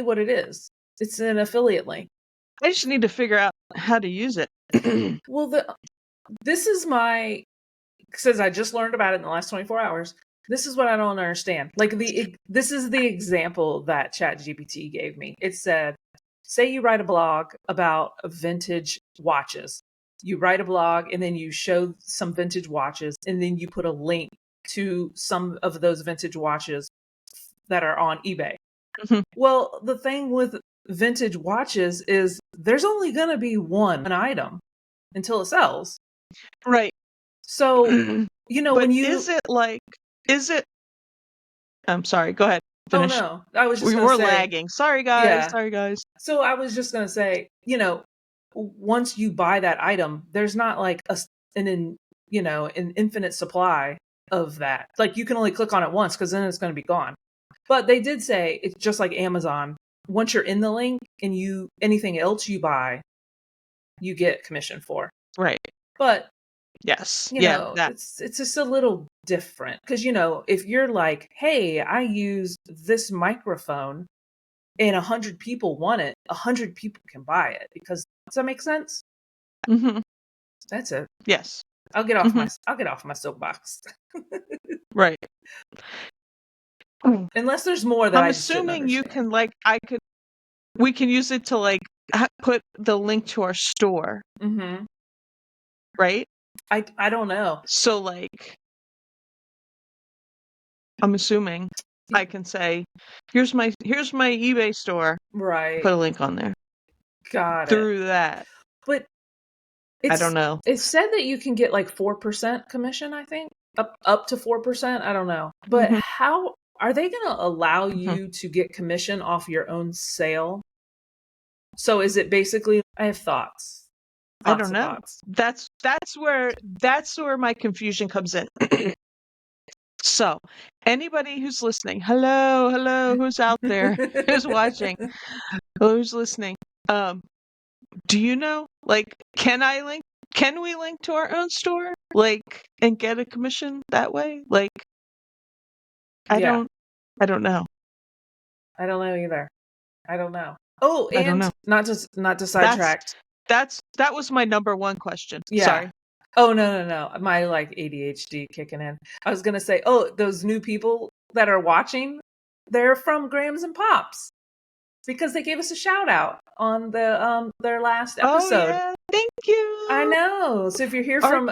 what it is. It's an affiliate link. I just need to figure out how to use it. Well, this is my since I just learned about it in the last 24 hours. This is what I don't understand. Like this is the example that ChatGPT gave me. It said, say you write a blog about vintage watches. You write a blog and then you show some vintage watches and then you put a link to some of those vintage watches that are on eBay. Mhm. Well, the thing with vintage watches is there's only going to be one item until it sells. Right. So, But when you is it I'm sorry, go ahead. Oh Finish. no, I was just We going to were say lagging. Sorry guys. yeah. Sorry guys. So I was just going to say, once you buy that item, there's not like an infinite supply of that. Like you can only click on it once because then it's going to be gone. But they did say it's just like Amazon. Once you're in the link and anything else you buy, you get commission for. Right. But Yes. Yeah, that. it's just a little different because if you're like, hey, I use this microphone and 100 people want it, 100 people can buy it. Because does that make sense? Mhm. That's it. Yes. I'll get off Mhm. my soapbox. Right. Unless there's more that I'm I just didn't assuming you understand. can we can use it to put the link to our store, Mm-hmm. right? I don't know. So I'm assuming I can say, here's my eBay store. Right. Put a link on there. Got it. Through that. But I don't know. it said that you can get like 4% commission, I think. Up to 4%. I don't know. But Mhm. how are they going to allow Mhm. you to get commission off your own sale? So is it basically I have thoughts. I Lots don't of know. thoughts. That's where my confusion comes in. So, anybody who's listening, hello, who's out there, who's watching, who's listening, do you know, can we link to our own store, and get a commission that way? Yeah. I don't know. I don't know either. I don't know. Oh, I don't and know. not to sidetrack. That was my number one question. Yeah. Sorry. Oh no. My ADHD kicking in. I was gonna say, oh, those new people that are watching, they're from Grams and Pops because they gave us a shout out on their last Oh episode. yeah, thank you. I know. So if you're here from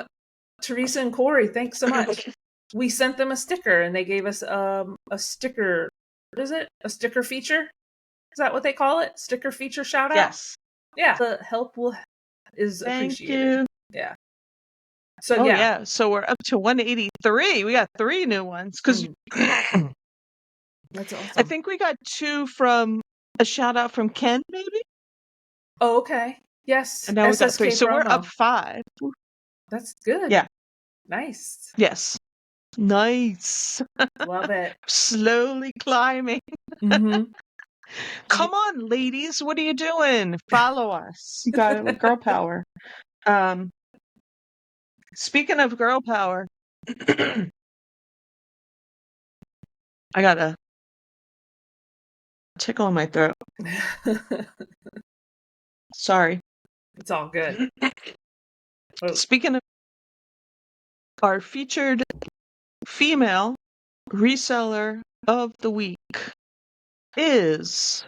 Teresa and Corey, thanks so much. We sent them a sticker and they gave us a sticker. What is it? A sticker feature? Is that what they call it? Sticker feature shout out? Yes. Yeah. The help is Thank appreciated. you. Yeah. So Oh yeah. yeah, so we're up to 183. We got 3 new ones because That's awesome. I think we got 2 from a shout out from Ken, maybe. Oh, okay. Yes. And now we got 3, SSK so we're up promo. 5. That's good. Yeah. Nice. Yes. Nice. Love it. Slowly climbing. Mm-hmm. Come on, ladies, what are you doing? Follow us. You got it, girl power. Speaking of girl power, I got a tickle in my throat. Sorry. It's all good. Oh. Speaking of our featured female reseller of the week is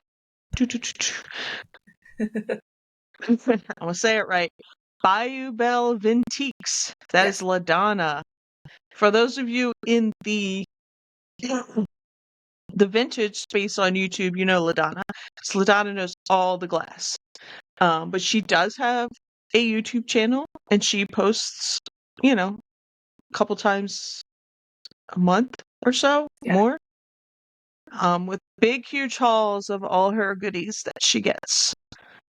I'm gonna say it right. Bayou Belle Vintiques. That is LaDonna. For those of you in the vintage space on YouTube, you know LaDonna. Because LaDonna knows all the glass. But she does have a YouTube channel and she posts, a couple times a month or so, more. with big, huge hauls of all her goodies that she gets.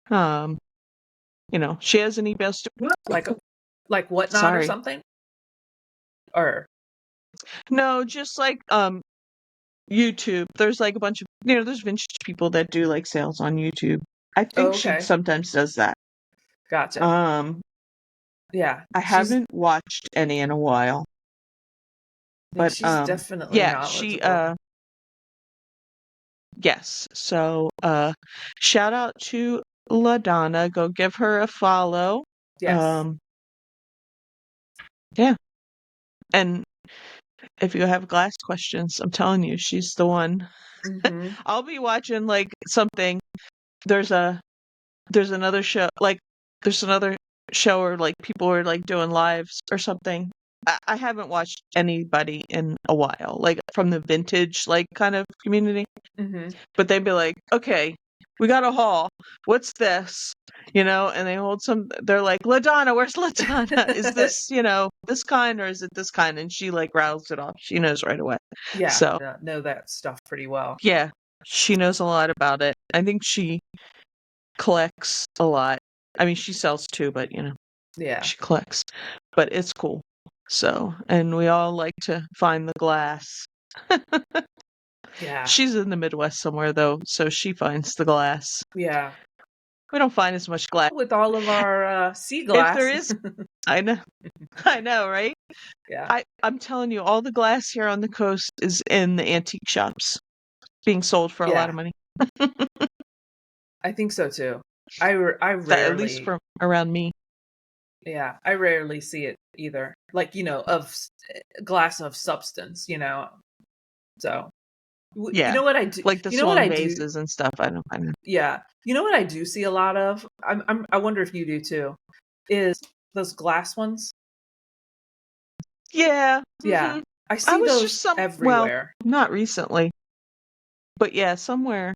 She has an eBay store. Like Whatnot or Sorry. something? Or No, just like YouTube. There's like a bunch of there's vintage people that do like sales on YouTube. I think she okay. sometimes does that. Gotcha. Yeah. I haven't watched any in a while. But she's definitely yeah, she knowledgeable. yes. So shout out to LaDonna. Go give her a follow. Yes. Yeah. And if you have glass questions, I'm telling you, she's the one. Mm-hmm. I'll be watching like something. There's another show there's another show where like people are like doing lives or something. I haven't watched anybody in a while, like from the vintage like kind of community. Mm-hmm. But they'd be like, okay, we got a haul. What's this? And they hold they're like, LaDonna, where's LaDonna? Is this, this kind or is it this kind? And she like rattles it off. She knows right away. Yeah, So know that stuff pretty well. yeah, she knows a lot about it. I think she collects a lot. I mean, she sells too, but Yeah. she collects. But it's cool. So, and we all like to find the glass. Yeah. She's in the Midwest somewhere though, so she finds the glass. Yeah. We don't find as much glass. With all of our sea If glass. there is, I know, right? Yeah. I'm telling you, all the glass here on the coast is in the antique shops, being sold for a lot of money. I think so too. I rarely, At least from around me. Yeah, I rarely see it either. Like of glass of substance. So Yeah, you know what I do? like the You know what swung I do? vases and stuff. I don't know. Yeah, you know what I do see a lot of. I wonder if you do too. Is those glass ones? Yeah. Yeah, Mhm. I I see was those just well, everywhere. not recently, but yeah, somewhere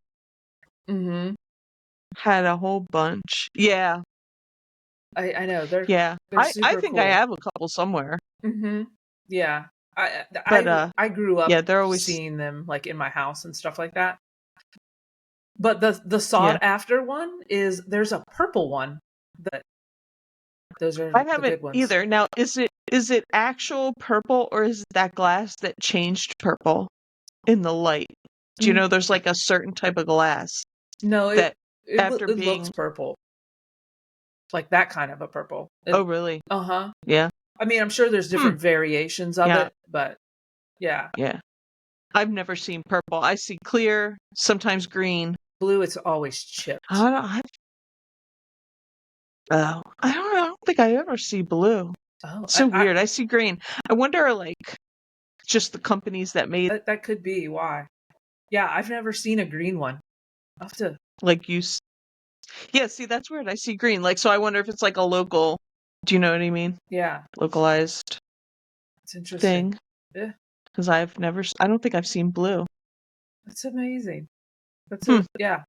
Mm-hmm. had a whole bunch. Yeah, I know they're yeah. they're I super think I cool. have a couple somewhere, Mm-hmm. Yeah, but I grew up yeah, they're always seeing them like in my house and stuff like that. But the yeah. sought after one is there's a purple one that those are I the haven't good ones. either. Now, is it actual purple or is it that glass that changed purple in the light? Do you Mm, know there's like a certain type of glass No, that it after looks being purple, like that kind of a purple. oh really? Uh-huh. Yeah. I mean, I'm sure there's Hmm. different variations of Yeah. it, but yeah, Yeah. I've never seen purple. I see clear, sometimes green. blue it's always chipped. I don't I, oh, I don't know. I don't think I ever see blue. Oh, It's so weird. I see green. I wonder like just the companies that made that could be why. Yeah, I've never seen a green one. I'll have to. like yeah, see that's weird. I see green. Like so I wonder if it's like a local, do you know what I mean? Yeah, Localized it's interesting. thing. Yeah, Because I don't think I've seen blue. that's amazing. Hmm. Yeah.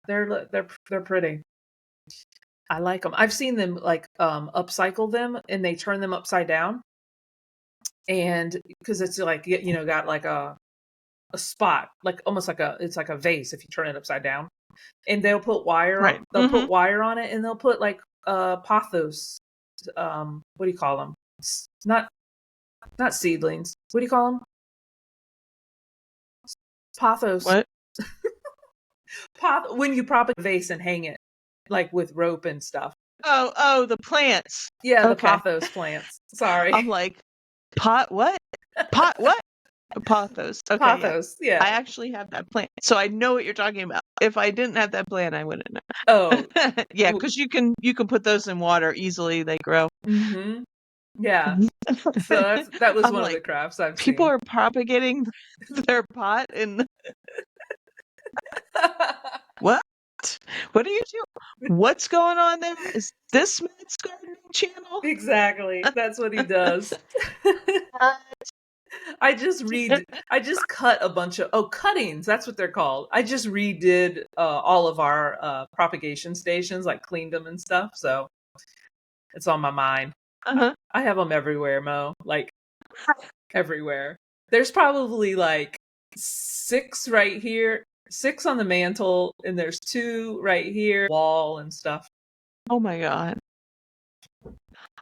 They're pretty. I like them. I've seen them like upcycle them and they turn them upside down, and because it's like got like a spot like almost like it's like a vase if you turn it upside down, and Right. they'll put wire on it, and they'll put like pothos, what do you call them? Not seedlings. What do you call them? Pothos. What? When you prop a vase and hang it like with rope and stuff. Oh, the plants. Yeah, the Okay. pothos plants. Sorry. I'm like, pot what? Pot what? Pothos. Okay, Pothos, yeah. yeah. I actually have that plant. So I know what you're talking about. If I didn't have that plant, I wouldn't know. Oh. Yeah, because you can put those in water easily. They grow. Mm-hmm. Yeah. So that was I'm one of the like, crafts I've people seen. are propagating their pot and what? What are you doing? What's going on there? Is this Matt's gardening channel? Exactly. That's what he does. I just cut a bunch of cuttings, that's what they're called. I just redid all of our propagation stations, like cleaned them and stuff, so it's on my mind. Uh-huh. I have them everywhere, Mo. Like everywhere. There's probably like 6 right here, 6 on the mantle, and there's 2 right here, wall and stuff. Oh my God.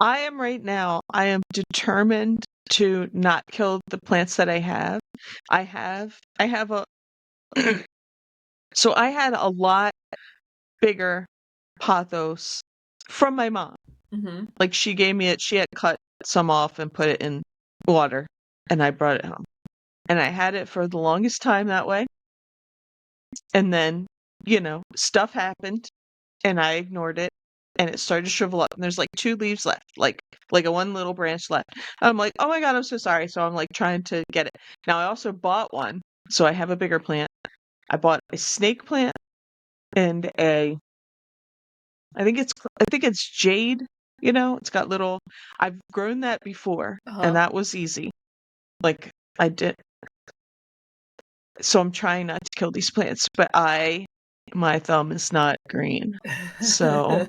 I am determined to not kill the plants that I have. I have a, so I had a lot bigger pothos from my mom. Mm-hmm. Like she gave me it, she had cut some off and put it in water, and I brought it home. And I had it for the longest time that way. And then, stuff happened and I ignored it and it started to shrivel up and there's like 2 leaves left, like a one little branch left. I'm like, "Oh my God, I'm so sorry." So I'm like trying to get it. Now I also bought one, so I have a bigger plant. I bought a snake plant and I think it's jade, it's got little I've grown that before and Uh-huh. that was easy. Like I did. So I'm trying not to kill these plants, but my thumb is not green. So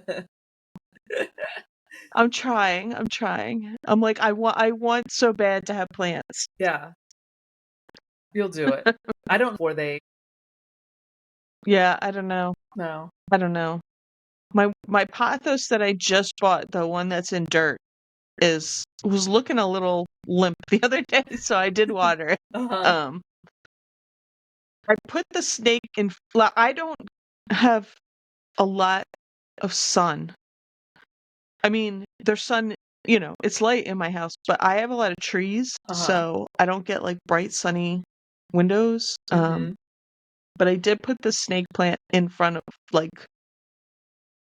I'm trying. I'm trying. I'm like, I want so bad to have plants. Yeah, you'll do it. I don't before they Yeah, I don't know. no. I don't know. My pothos that I just bought, the one that's in dirt, was looking a little limp the other day, so I did water it. Uh-huh. Um, I put the snake in I don't have a lot of sun. I mean, there's sun, it's light in my house, but I have a lot of trees, Uh-huh. so I don't get like bright sunny windows. Mm-hmm. But I did put the snake plant in front of like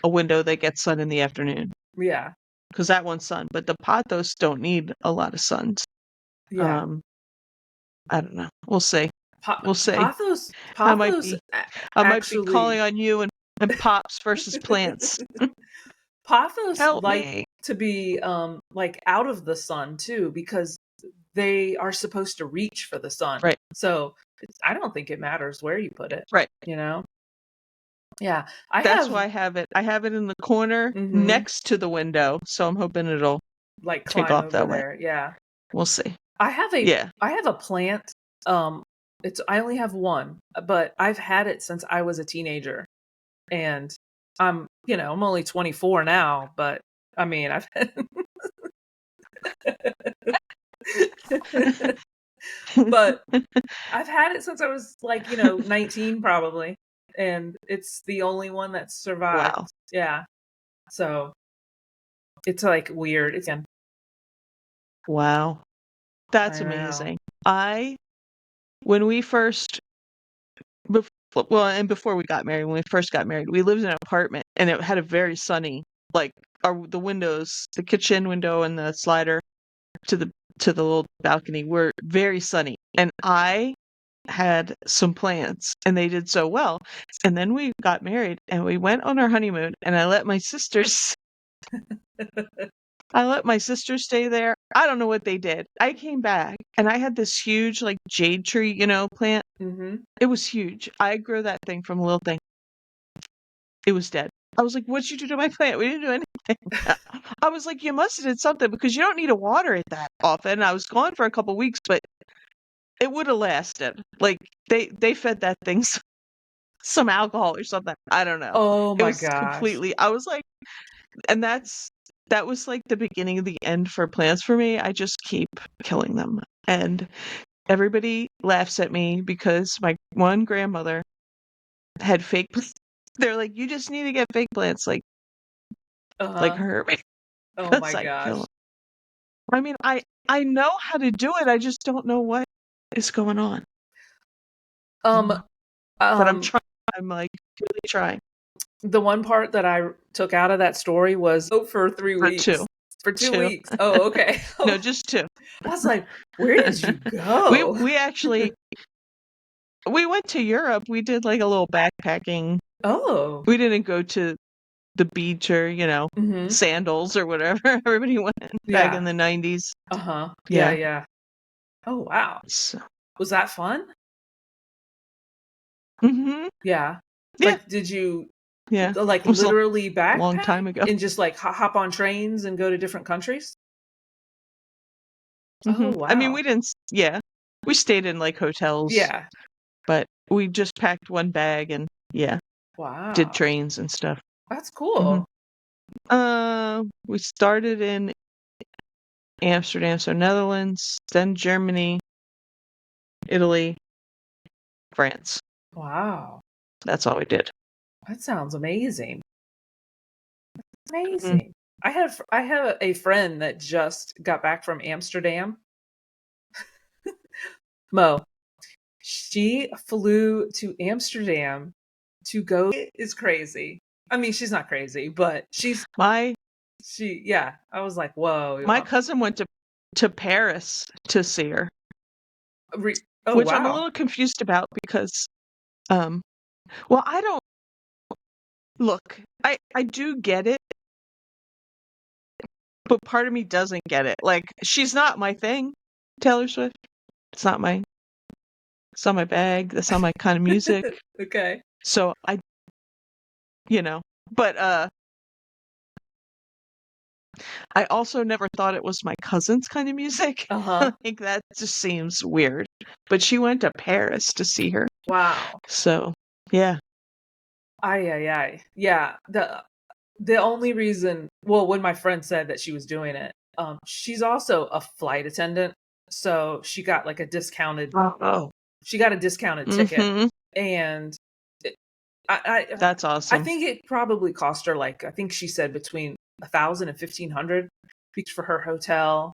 a window that gets sun in the afternoon Yeah. because that one's sun, but the pothos don't need a lot of sun. Yeah. Um, I don't know. We'll see. We'll see. Pathos I might Pathos be I might be calling actually on you and pops versus plants. Pathos Help like me. to be like out of the sun too because they are supposed to reach for the sun. Right. So I don't think it matters where you put it, Right. you know? Yeah. I That's have why I have it. I have it in the corner mhm, next to the window, so I'm hoping it'll like take climb off over that way. there. Yeah. We'll see. I have a Yeah. I have a plant. I only have one, but I've had it since I was a teenager. And I'm only 24 now, but I mean, I've but I've had it since I was like, 19 probably. And it's the only one that survived. Wow. Yeah. So it's like weird. Wow. That's I know. amazing. I when we first and before we got married, when we first got married, we lived in an apartment and it had a very sunny, like the windows, the kitchen window and the slider to the little balcony were very sunny. And I had some plants and they did so well. And then we got married and we went on our honeymoon and I let my sisters stay there. I don't know what they did. I came back and I had this huge like jade tree, plant. Mhm. It was huge. I grew that thing from a little thing. It was dead. I was like, "What'd you do to my plant?" We didn't do anything. I was like, "You must have did something because you don't need to water it that often." I was gone for a couple weeks, but it would have lasted. Like they fed that thing some alcohol or something. I don't know. Oh It my was gosh. completely. I was like, and that was like the beginning of the end for plants for me. I just keep killing them, and everybody laughs at me because my one grandmother had fake. They're like, you just need to get fake plants, like Uh-huh. her, Oh because my I kill 'em. gosh. I mean, I know how to do it. I just don't know what is going on, you Um know. But I'm um trying. I'm like really trying the one part that I took out of that story was for 3 for weeks. two, For 2 two. weeks. Oh, okay. No, just two. I was like, "Where did you we go?" we actually we went to Europe. We did like a little backpacking. Oh. We didn't go to the beach or, Mhm. sandals or whatever everybody went back Yeah. in the 90s. Uh-huh. Yeah, Yeah. yeah. Oh, wow. So, Was that fun? mhm. Yeah. Yeah. Like, did you, Yeah. like, It was a literally long backpack time ago. and just, like, hop on trains and go to different countries? Oh, I mean, wow. we didn't yeah. We stayed in like hotels, Yeah. but we just packed one bag and did Wow. trains and stuff. That's hmm cool. We started in Amsterdam, so Netherlands, then Germany, Italy, France. Wow. That's all we did. That sounds amazing. Mhm. Amazing. I have a friend that just got back from Amsterdam. Mo, she flew to Amsterdam to go. It is crazy. I mean, she's not crazy, but My yeah. I was like, whoa. my cousin went to Paris to see her, Oh which I'm a wow. little confused about because well, I don't look. I do get it, but part of me doesn't get it. Like she's not my thing, Taylor Swift. It's not my bag. That's not my kind of music. Okay. So but I also never thought it was my cousin's kind of music. Uh-huh. Like that just seems weird. But she went to Paris to see her. Wow. So, yeah. Ay. Yeah. The only reason, well, when my friend said that she was doing it, she's also a flight attendant, so she got like a discounted Oh. ticket, Mhm. and it, I That's I awesome. think it probably cost her like, I think she said between 1,000 and 1,500 for her hotel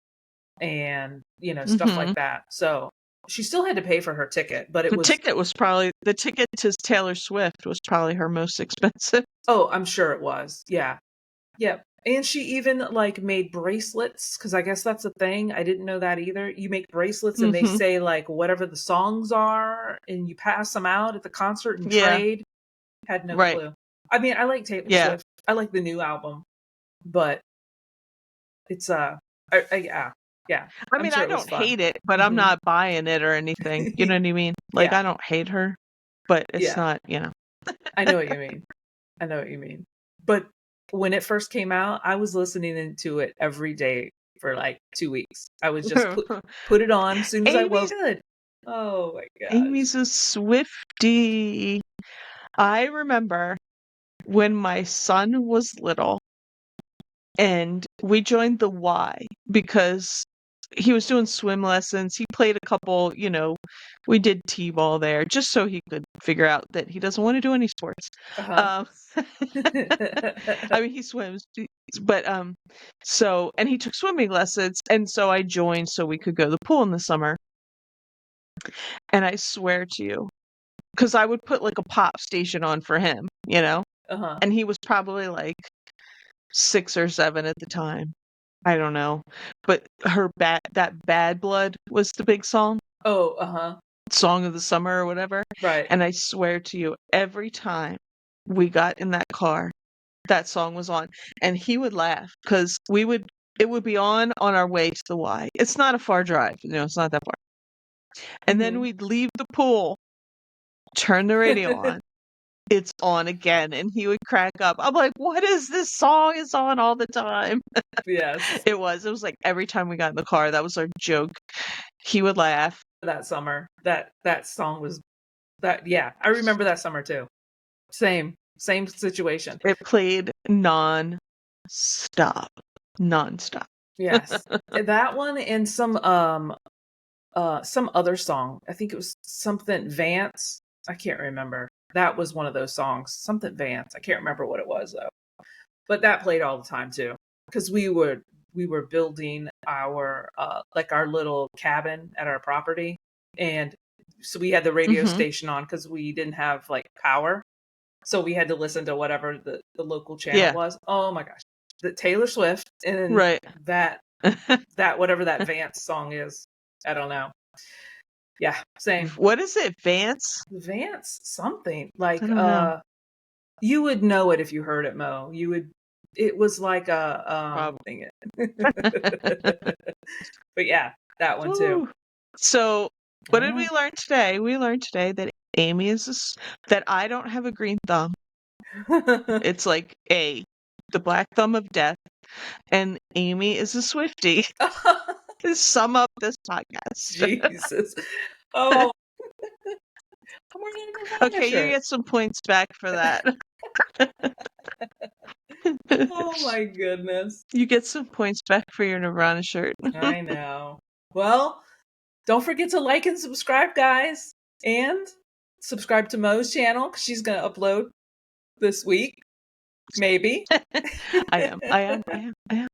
and stuff like Mhm. that. So she still had to pay for her ticket, but The ticket to Taylor Swift was probably her most expensive. oh, I'm sure it was. Yeah. Yep. And she even like made bracelets because I guess that's a thing. I didn't know that either. You make bracelets and they Mhm. say like whatever the songs are and you pass them out at the concert and Yeah. trade. Had no Right. clue. I mean, I like Taylor Yeah. Swift. I like the new album, but it's yeah. I I'm mean, sure I it was don't fun. hate it, but I'm Mhm. not buying it or anything. You know what I mean? Like Yeah. I don't hate her, but it's Yeah. not. I know what you mean. I know what you mean. But when it first came out, I was listening to it every day for like 2 weeks. I would just put it on as soon as I woke. Amy's Good. Oh my gosh. Amy's a Swiftie. I remember when my son was little and we joined the Y because he was doing swim lessons. He played a couple, we did T-ball there just so he could figure out that he doesn't want to do any sports. Uh-huh. Um, I mean, he swims, but and he took swimming lessons, and so I joined so we could go to the pool in the summer. And I swear to you, because I would put like a pop station on for him, Uh-huh. and he was probably like 6 or 7 at the time. I don't know. But that Bad Blood was the big Oh, uh-huh. song of the summer or whatever. Right. And I swear to you, every time we got in that car, that song was on. And he would laugh because it would be on our way to the Y. It's not a far drive, it's not that far. And then Mhm. we'd leave the pool, turn the radio on. It's on again, and he would crack up. I'm like, "What is this song? It's on all the time." Yes. It was like every time we got in the car, that was our joke. He would laugh. That summer. That song was that yeah, I remember that summer too. Same situation. It played non-stop. Non-stop. Yes. That one and some other song. I think it was something Vance. I can't remember. That was one of those songs. Something Vance. I can't remember what it was though. But that played all the time too. Because we were building our like our little cabin at our property. And so we had the radio Mhm. station on because we didn't have like power. So we had to listen to whatever the local channel Yeah. was. Oh my gosh. The Taylor Swift and Right. that whatever that Vance song is. I don't know. Yeah, same. What is it, Vance? Vance something I like don't know. you would know it if you heard it, Mo. It was like a Probably. dang it. But yeah, that one too. Woo. So, what I did we know. learn today? We learned today that Amy that I don't have a green thumb. It's like the black thumb of death, and Amy is a Swiftie. Sum up this podcast. Jesus. Oh, I'm wearing a Nirvana Okay, you shirt. get some points back for that. Oh my goodness. You get some points back for your Nirvana shirt. I know. Well, don't forget to like and subscribe, guys. And subscribe to Mo's channel because she's going to upload this week. Maybe. I am.